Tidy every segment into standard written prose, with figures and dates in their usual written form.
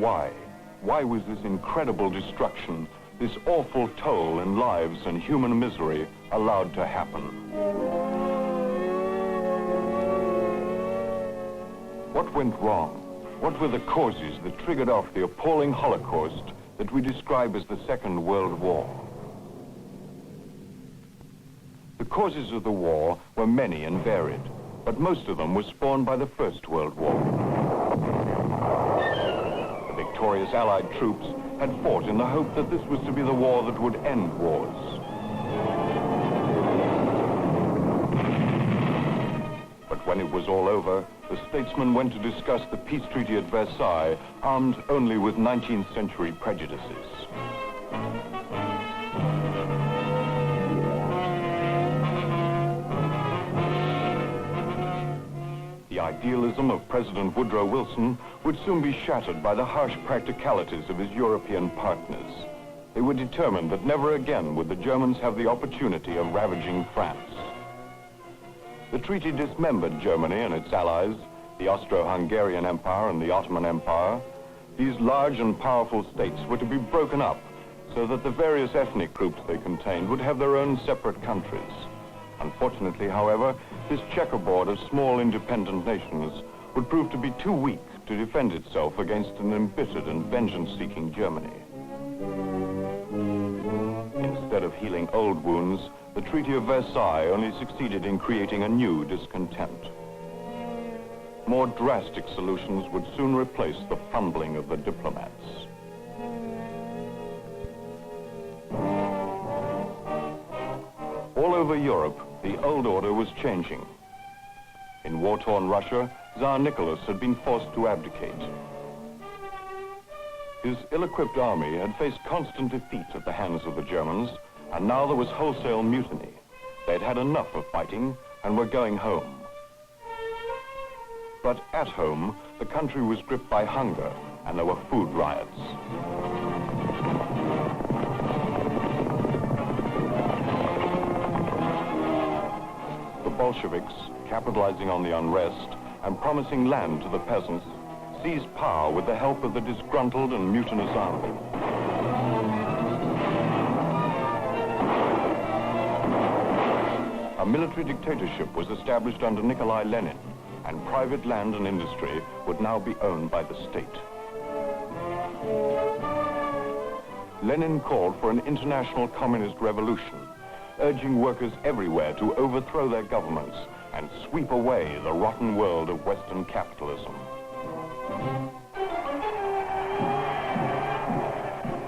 why? Why was this incredible destruction, this awful toll in lives and human misery allowed to happen? What went wrong? What were the causes that triggered off the appalling Holocaust that we describe as the Second World War? The causes of the war were many and varied, but most of them were spawned by the First World War. The victorious Allied troops had fought in the hope that this was to be the war that would end wars. But when it was all over, the statesmen went to discuss the peace treaty at Versailles, armed only with 19th century prejudices. The idealism of President Woodrow Wilson would soon be shattered by the harsh practicalities of his European partners. They were determined that never again would the Germans have the opportunity of ravaging France. The treaty dismembered Germany and its allies, the Austro-Hungarian Empire and the Ottoman Empire. These large and powerful states were to be broken up so that the various ethnic groups they contained would have their own separate countries. Unfortunately, however, this checkerboard of small independent nations would prove to be too weak to defend itself against an embittered and vengeance-seeking Germany. Instead of healing old wounds, the Treaty of Versailles only succeeded in creating a new discontent. More drastic solutions would soon replace the fumbling of the diplomats. All over Europe, the old order was changing. In war-torn Russia, Tsar Nicholas had been forced to abdicate. His ill-equipped army had faced constant defeat at the hands of the Germans, and now there was wholesale mutiny. They'd had enough of fighting and were going home. But at home, the country was gripped by hunger, and there were food riots. The Bolsheviks, capitalizing on the unrest and promising land to the peasants, seized power with the help of the disgruntled and mutinous army. A military dictatorship was established under Nikolai Lenin, and private land and industry would now be owned by the state. Lenin called for an international communist revolution, urging workers everywhere to overthrow their governments and sweep away the rotten world of Western capitalism.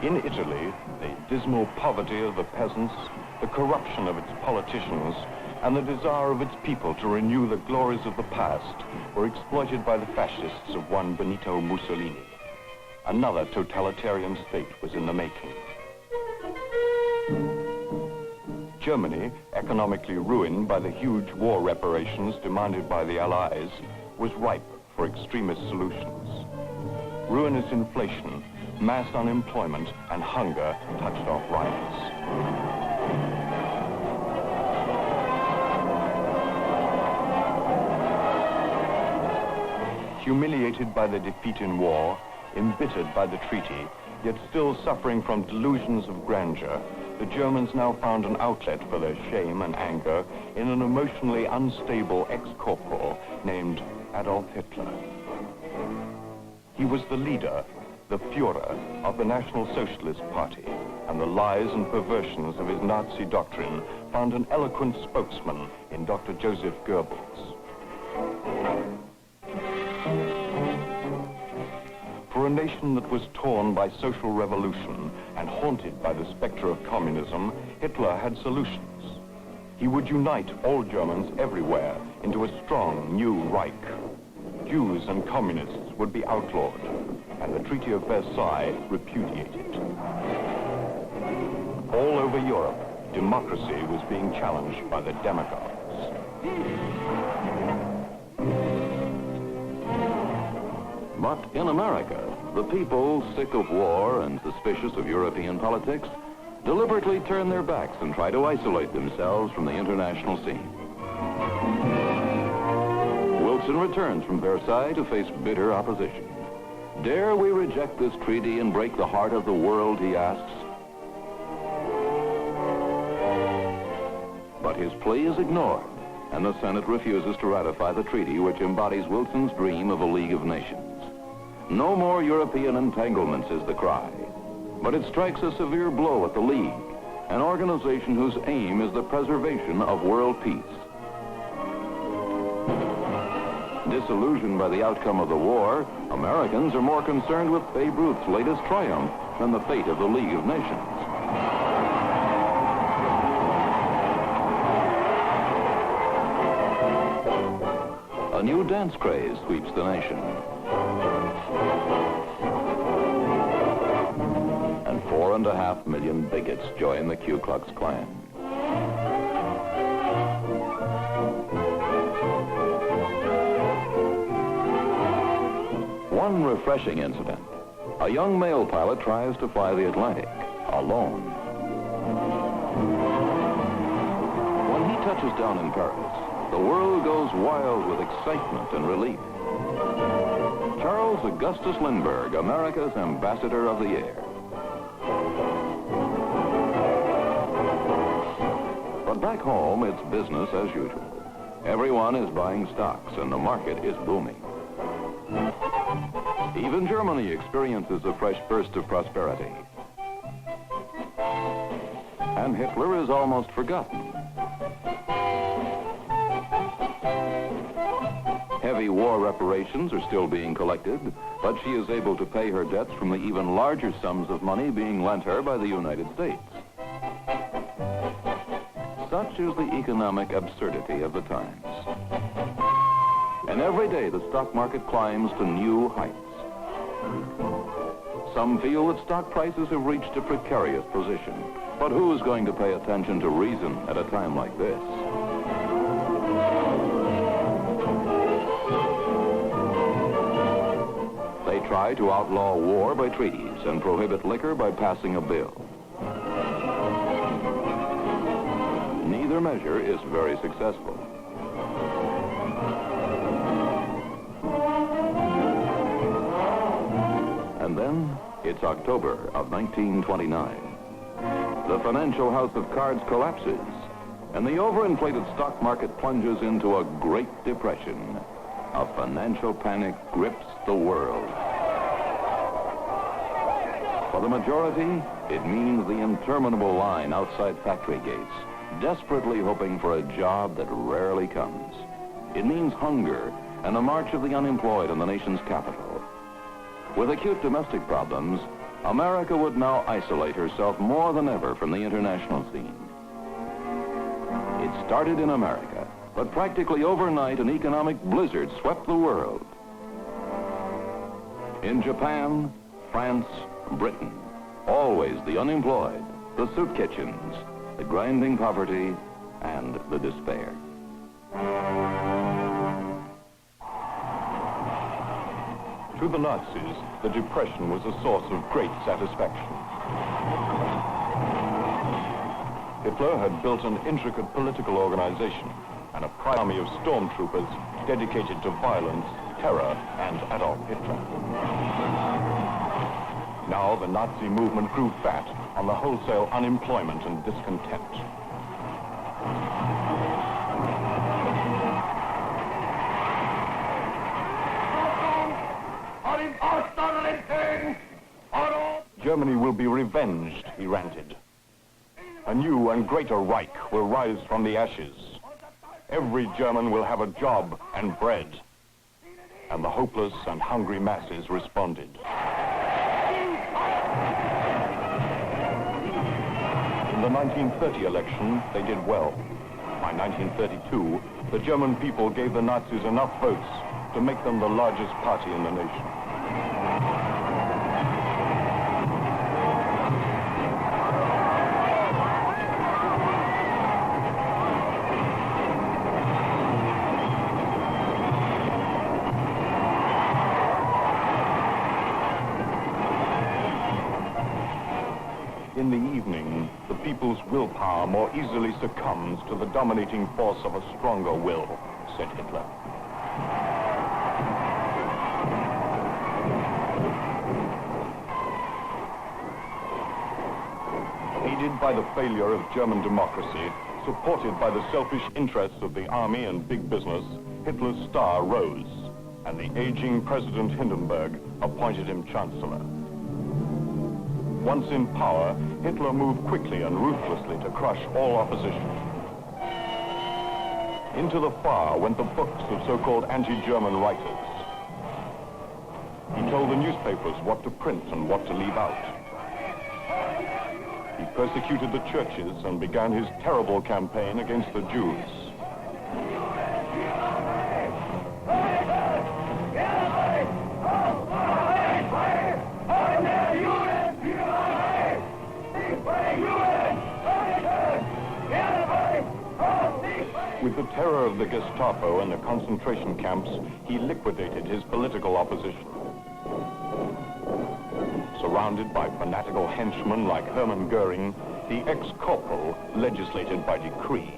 In Italy, the dismal poverty of the peasants, the corruption of its politicians, and the desire of its people to renew the glories of the past were exploited by the fascists of one Benito Mussolini. Another totalitarian state was in the making. Germany, economically ruined by the huge war reparations demanded by the Allies, was ripe for extremist solutions. Ruinous inflation, mass unemployment, and hunger touched off rivals. Humiliated by the defeat in war, embittered by the treaty, yet still suffering from delusions of grandeur, the Germans now found an outlet for their shame and anger in an emotionally unstable ex-corporal named Adolf Hitler. He was the leader, the Führer of the National Socialist Party, and the lies and perversions of his Nazi doctrine found an eloquent spokesman in Dr. Joseph Goebbels. For a nation that was torn by social revolution and haunted by the specter of communism, Hitler had solutions. He would unite all Germans everywhere into a strong new Reich. Jews and communists would be outlawed, and the Treaty of Versailles repudiated. All over Europe, democracy was being challenged by the demagogues. But in America, the people, sick of war and suspicious of European politics, deliberately turn their backs and try to isolate themselves from the international scene. Wilson returns from Versailles to face bitter opposition. Dare we reject this treaty and break the heart of the world, he asks. But his plea is ignored, and the Senate refuses to ratify the treaty which embodies Wilson's dream of a League of Nations. No more European entanglements is the cry, but it strikes a severe blow at the League, an organization whose aim is the preservation of world peace. Disillusioned by the outcome of the war, Americans are more concerned with Babe Ruth's latest triumph than the fate of the League of Nations. A new dance craze sweeps the nation. And 4.5 million bigots join the Ku Klux Klan. One refreshing incident. A young male pilot tries to fly the Atlantic alone. When he touches down in Paris, the world goes wild with excitement and relief. Charles Augustus Lindbergh, America's ambassador of the air. But back home, it's business as usual. Everyone is buying stocks and the market is booming. Even Germany experiences a fresh burst of prosperity. And Hitler is almost forgotten. Heavy war reparations are still being collected, but she is able to pay her debts from the even larger sums of money being lent her by the United States. Such is the economic absurdity of the times. And every day the stock market climbs to new heights. Some feel that stock prices have reached a precarious position. But who is going to pay attention to reason at a time like this? They try to outlaw war by treaties and prohibit liquor by passing a bill. Neither measure is very successful. And then, it's October of 1929. The financial house of cards collapses, and the overinflated stock market plunges into a Great Depression. A financial panic grips the world. For the majority, it means the interminable line outside factory gates, desperately hoping for a job that rarely comes. It means hunger and the march of the unemployed in the nation's capital. With acute domestic problems, America would now isolate herself more than ever from the international scene. It started in America, but practically overnight an economic blizzard swept the world. In Japan, France, Britain, always the unemployed, the soup kitchens, the grinding poverty, and the despair. To the Nazis, the Depression was a source of great satisfaction. Hitler had built an intricate political organization and a private army of stormtroopers dedicated to violence, terror, and Adolf Hitler. Now the Nazi movement grew fat on the wholesale unemployment and discontent. Germany will be revenged, he ranted. A new and greater Reich will rise from the ashes. Every German will have a job and bread. And the hopeless and hungry masses responded. In the 1930 election, they did well. By 1932, the German people gave the Nazis enough votes to make them the largest party in the nation. In the evening, the people's willpower more easily succumbs to the dominating force of a stronger will, said Hitler. by the failure of German democracy, supported by the selfish interests of the army and big business, Hitler's star rose, and the aging President Hindenburg appointed him chancellor. Once in power, Hitler moved quickly and ruthlessly to crush all opposition. Into the far went the books of so-called anti-German writers. He told the newspapers what to print and what to leave out. He persecuted the churches and began his terrible campaign against the Jews. With the terror of the Gestapo and the concentration camps, he liquidated his political opposition. Surrounded by fanatical henchmen like Hermann Goering, the ex-corporal legislated by decree.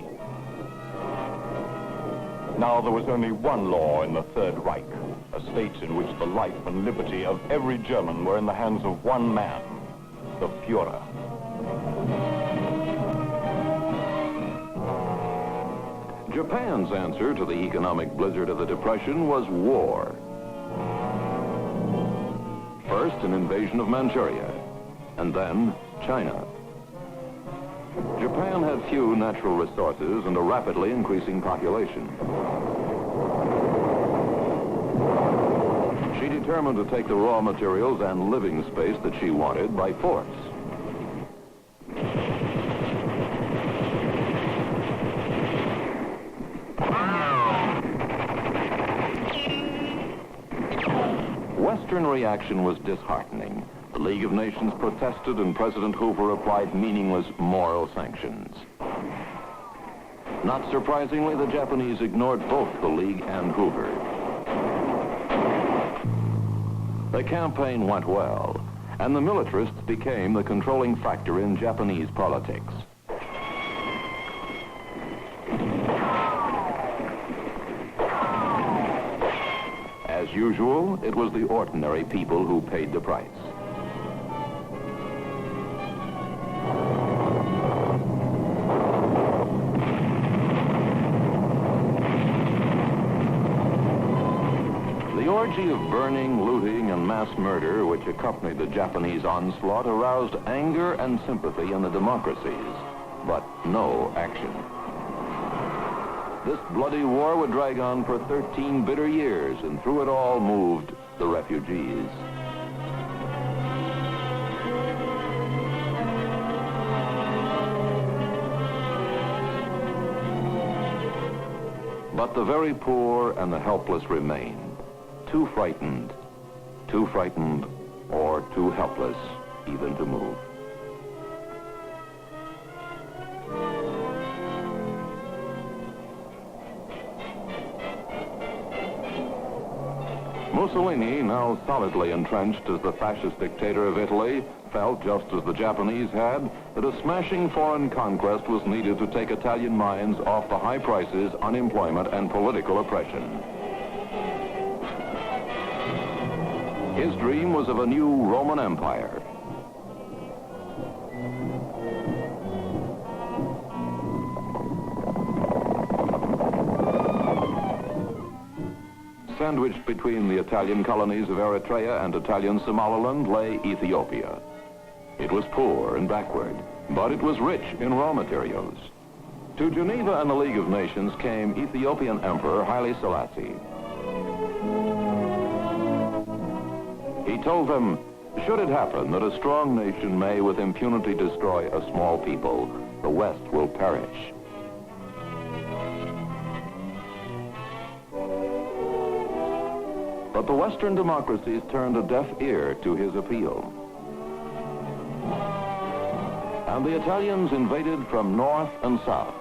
Now there was only one law in the Third Reich, a state in which the life and liberty of every German were in the hands of one man, the Führer. Japan's answer to the economic blizzard of the Depression was war. First, an invasion of Manchuria, and then China. Japan had few natural resources and a rapidly increasing population. She determined to take the raw materials and living space that she wanted by force. Western reaction was disheartening. The League of Nations protested and President Hoover applied meaningless moral sanctions. Not surprisingly, the Japanese ignored both the League and Hoover. The campaign went well, and the militarists became the controlling factor in Japanese politics. As usual, it was the ordinary people who paid the price. The orgy of burning, looting, and mass murder which accompanied the Japanese onslaught aroused anger and sympathy in the democracies, but no action. This bloody war would drag on for 13 bitter years, and through it all moved the refugees. But the very poor and the helpless remained, too frightened, or too helpless even to move. Mussolini, now solidly entrenched as the fascist dictator of Italy, felt, just as the Japanese had, that a smashing foreign conquest was needed to take Italian minds off the high prices, unemployment, and political oppression. His dream was of a new Roman Empire. Sandwiched between the Italian colonies of Eritrea and Italian Somaliland lay Ethiopia. It was poor and backward, but it was rich in raw materials. To Geneva and the League of Nations came Ethiopian Emperor Haile Selassie. He told them, should it happen that a strong nation may with impunity destroy a small people, the West will perish. But the Western democracies turned a deaf ear to his appeal. And the Italians invaded from north and south.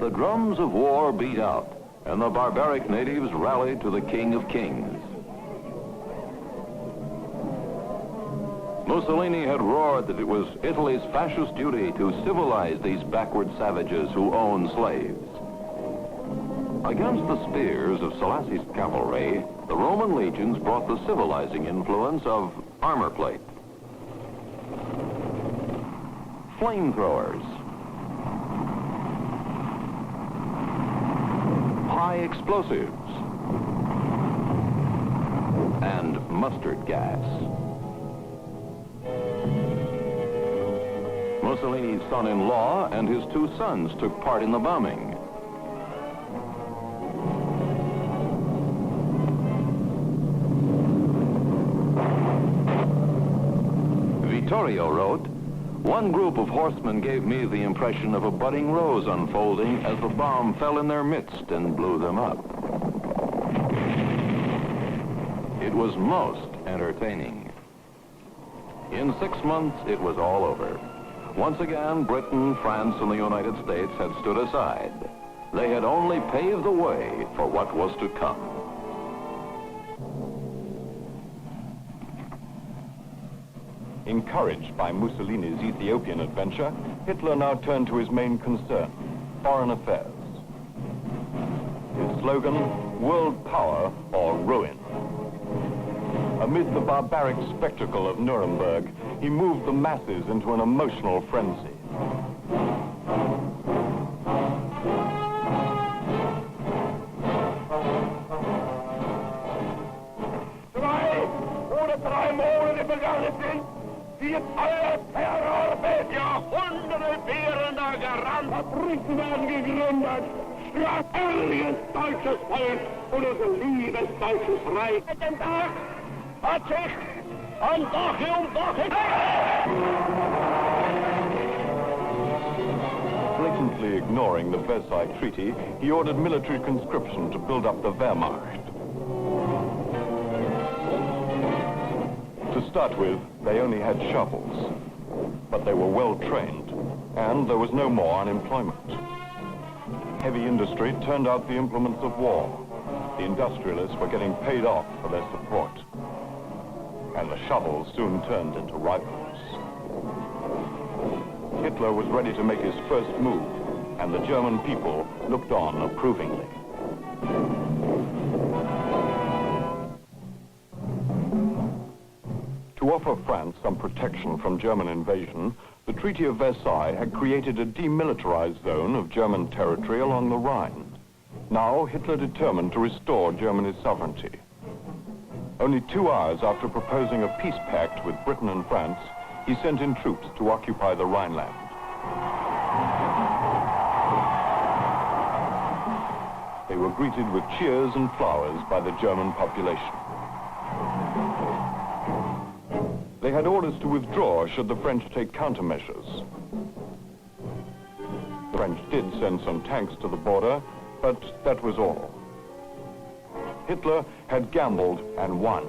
The drums of war beat out, and the barbaric natives rallied to the King of Kings. Mussolini had roared that it was Italy's fascist duty to civilize these backward savages who owned slaves. Against the spears of Sulassi's cavalry, the Roman legions brought the civilizing influence of armor plate, flamethrowers, high explosives, and mustard gas. Mussolini's son-in-law and his two sons took part in the bombing. Vittorio wrote, "One group of horsemen gave me the impression of a budding rose unfolding as the bomb fell in their midst and blew them up." It was most entertaining. In 6 months, it was all over. Once again, Britain, France, and the United States had stood aside. They had only paved the way for what was to come. Encouraged by Mussolini's Ethiopian adventure, Hitler now turned to his main concern, foreign affairs. His slogan, world power or ruin. Amid the barbaric spectacle of Nuremberg, he moved the masses into an emotional frenzy. Drei Monate begangen sind, die alle Terror mit Jahrhunderte währender Garant. Fabriken werden gegründet, strategisches deutsches Volk und unser liebes deutsches Reich. Mit dem Tag hat sich an Woche um Woche... Blatantly ignoring the Versailles Treaty, he ordered military conscription to build up the Wehrmacht. To start with, they only had shovels, but they were well trained, and there was no more unemployment. Heavy industry turned out the implements of war. The industrialists were getting paid off for their support, and the shovels soon turned into rifles. Hitler was ready to make his first move, and the German people looked on approvingly. To offer France some protection from German invasion, the Treaty of Versailles had created a demilitarized zone of German territory along the Rhine. Now, Hitler determined to restore Germany's sovereignty. Only 2 hours after proposing a peace pact with Britain and France, he sent in troops to occupy the Rhineland. They were greeted with cheers and flowers by the German population. They had orders to withdraw should the French take countermeasures. The French did send some tanks to the border, but that was all. Hitler had gambled and won.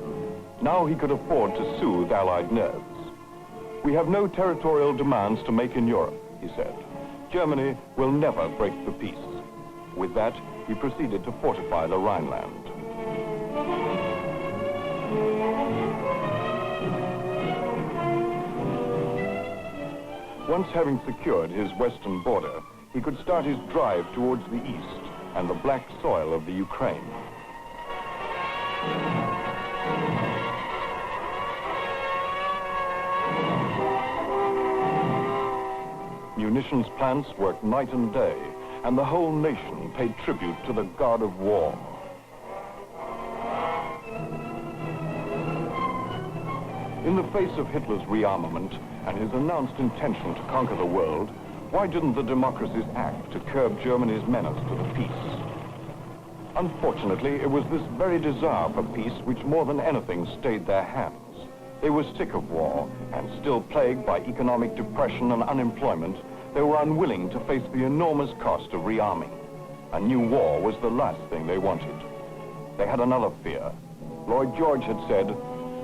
Now he could afford to soothe Allied nerves. "We have no territorial demands to make in Europe," he said. "Germany will never break the peace." With that, he proceeded to fortify the Rhineland. Once having secured his western border, he could start his drive towards the east and the black soil of the Ukraine. Munitions plants worked night and day, and the whole nation paid tribute to the god of war. In the face of Hitler's rearmament and his announced intention to conquer the world, why didn't the democracies act to curb Germany's menace to the peace? Unfortunately, it was this very desire for peace which more than anything stayed their hands. They were sick of war, and still plagued by economic depression and unemployment, they were unwilling to face the enormous cost of rearming. A new war was the last thing they wanted. They had another fear. Lloyd George had said,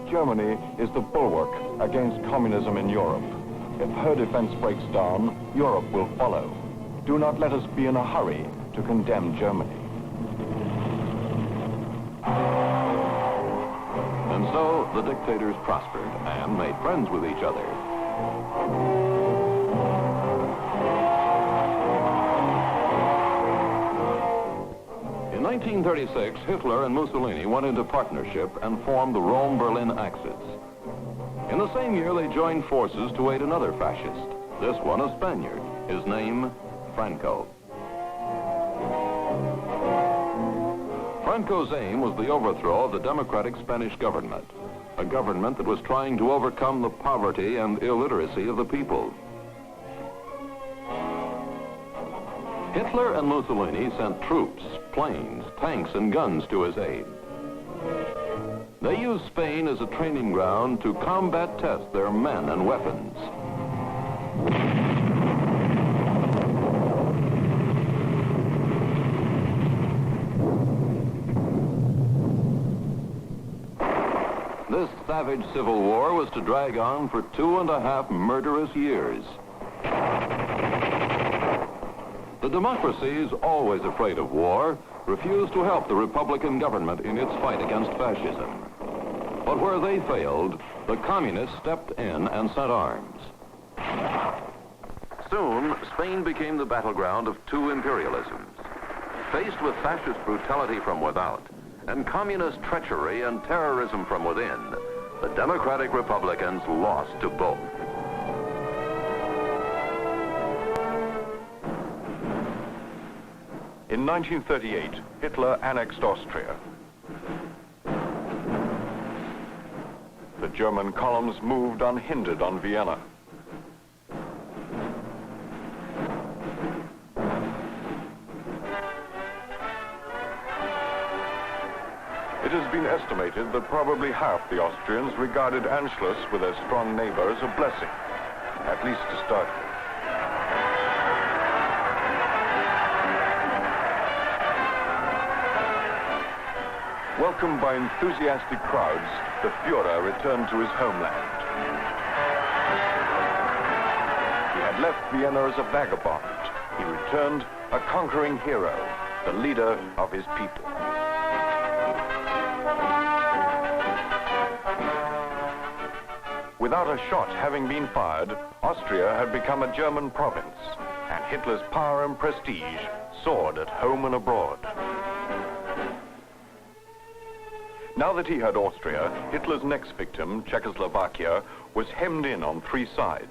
"Germany is the bulwark against communism in Europe. If her defense breaks down, Europe will follow. Do not let us be in a hurry to condemn Germany." And so the dictators prospered and made friends with each other. In 1936, Hitler and Mussolini went into partnership and formed the Rome-Berlin Axis. In the same year, they joined forces to aid another fascist, this one a Spaniard, his name, Franco. Franco's aim was the overthrow of the democratic Spanish government, a government that was trying to overcome the poverty and illiteracy of the people. Hitler and Mussolini sent troops, planes, tanks, and guns to his aid. They used Spain as a training ground to combat test their men and weapons. This savage civil war was to drag on for 2.5 murderous years. The democracies, always afraid of war, refused to help the Republican government in its fight against fascism. But where they failed, the communists stepped in and sent arms. Soon, Spain became the battleground of two imperialisms. Faced with fascist brutality from without and communist treachery and terrorism from within, the Democratic Republicans lost to both. In 1938, Hitler annexed Austria. The German columns moved unhindered on Vienna. It has been estimated that probably half the Austrians regarded Anschluss with their strong neighbor as a blessing, at least to start with. Welcomed by enthusiastic crowds, the Führer returned to his homeland. He had left Vienna as a vagabond. He returned a conquering hero, the leader of his people. Without a shot having been fired, Austria had become a German province, and Hitler's power and prestige soared at home and abroad. Now that he had Austria, Hitler's next victim, Czechoslovakia, was hemmed in on three sides.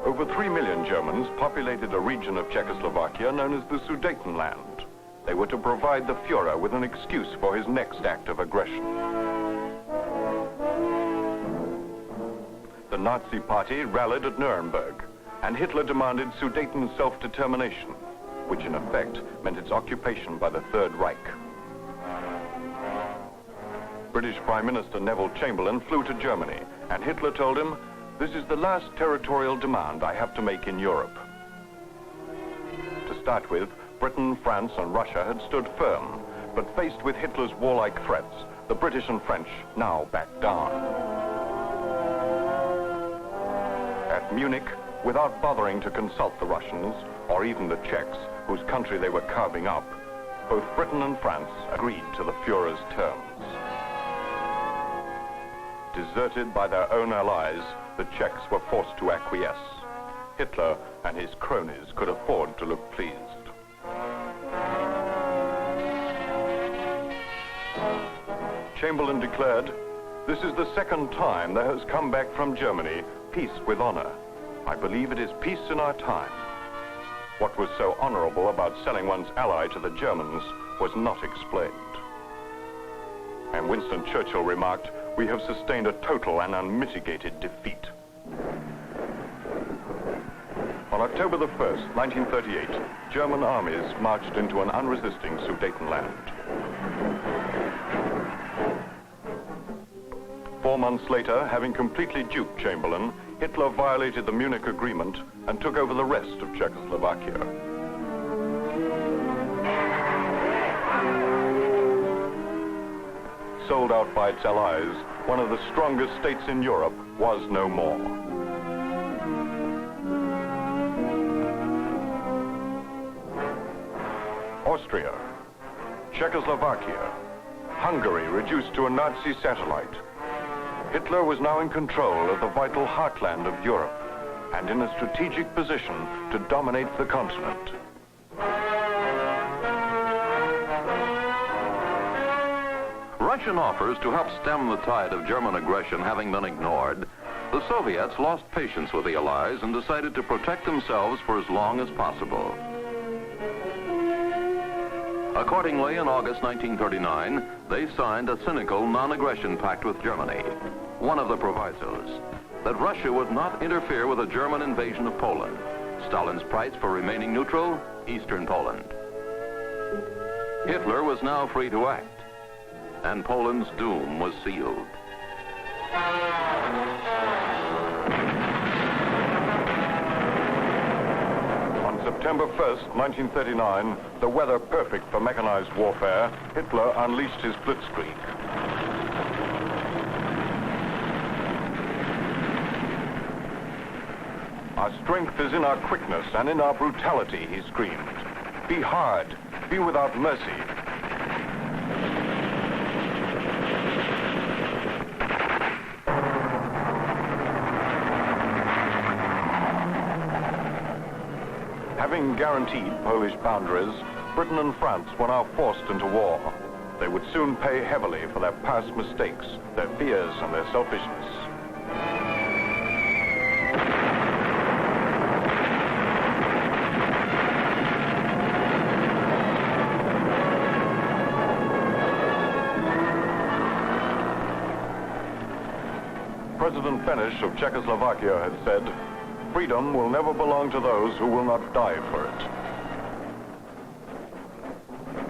Over 3 million Germans populated a region of Czechoslovakia known as the Sudetenland. They were to provide the Führer with an excuse for his next act of aggression. The Nazi Party rallied at Nuremberg, and Hitler demanded Sudeten self-determination, which in effect meant its occupation by the Third Reich. British Prime Minister Neville Chamberlain flew to Germany, and Hitler told him, "This is the last territorial demand I have to make in Europe." To start with, Britain, France, and Russia had stood firm, but faced with Hitler's warlike threats, the British and French now backed down. At Munich, without bothering to consult the Russians, or even the Czechs, whose country they were carving up, both Britain and France agreed to the Führer's terms. Deserted by their own allies, the Czechs were forced to acquiesce. Hitler and his cronies could afford to look pleased. Chamberlain declared, "This is the second time there has come back from Germany peace with honor. I believe it is peace in our time." What was so honorable about selling one's ally to the Germans was not explained. And Winston Churchill remarked, "We have sustained a total and unmitigated defeat." On October the 1st, 1938, German armies marched into an unresisting Sudetenland. 4 months later, having completely duped Chamberlain, Hitler violated the Munich Agreement and took over the rest of Czechoslovakia. Sold out by its allies, one of the strongest states in Europe was no more. Austria, Czechoslovakia, Hungary reduced to a Nazi satellite. Hitler was now in control of the vital heartland of Europe and in a strategic position to dominate the continent. Russian offers to help stem the tide of German aggression having been ignored, the Soviets lost patience with the Allies and decided to protect themselves for as long as possible. Accordingly, in August 1939, they signed a cynical non-aggression pact with Germany. One of the provisos, that Russia would not interfere with a German invasion of Poland. Stalin's price for remaining neutral, Eastern Poland. Hitler was now free to act, and Poland's doom was sealed. On September 1st, 1939, the weather perfect for mechanized warfare, Hitler unleashed his blitzkrieg. Our strength is in our quickness and in our brutality, he screamed. Be hard, be without mercy. Having guaranteed Polish boundaries, Britain and France were now forced into war. They would soon pay heavily for their past mistakes, their fears, and their selfishness. President Beneš of Czechoslovakia had said, "Freedom will never belong to those who will not die for it."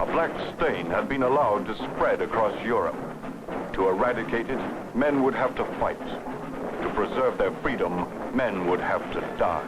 A black stain had been allowed to spread across Europe. To eradicate it, men would have to fight. To preserve their freedom, men would have to die.